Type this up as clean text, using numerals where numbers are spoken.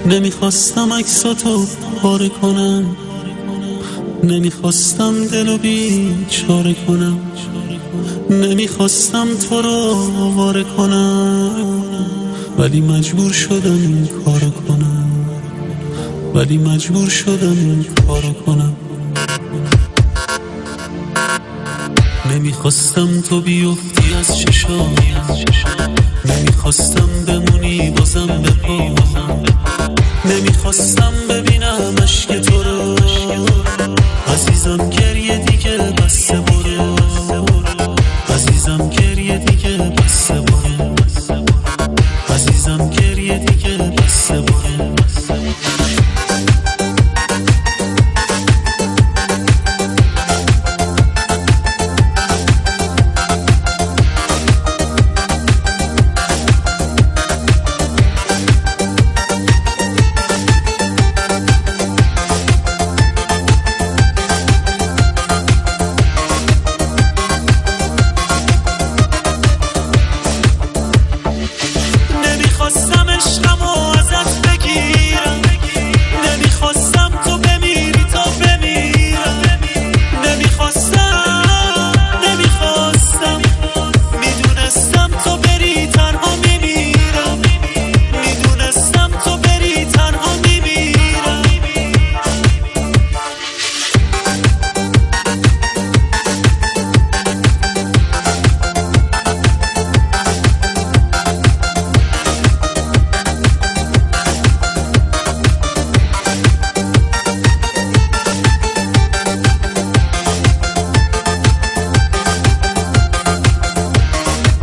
نمیخواستم عکساتو پاره کنم، نمیخواستم دلو بیچاره کنم، نمیخواستم تو رو آواره کنم، ولی مجبور شدم این کارو کنم، ولی مجبور شدم این کارو کنم. نمیخواستم تو بیفتی از چشام، نمیخواستم بمونی بازم به پا، نمیخواستم ببینم عشق تو رو، عزیزم گریه دیگه بس برو، عزیزم گریه دیگه بس برو، عزیزم گریه دیگه بس برو.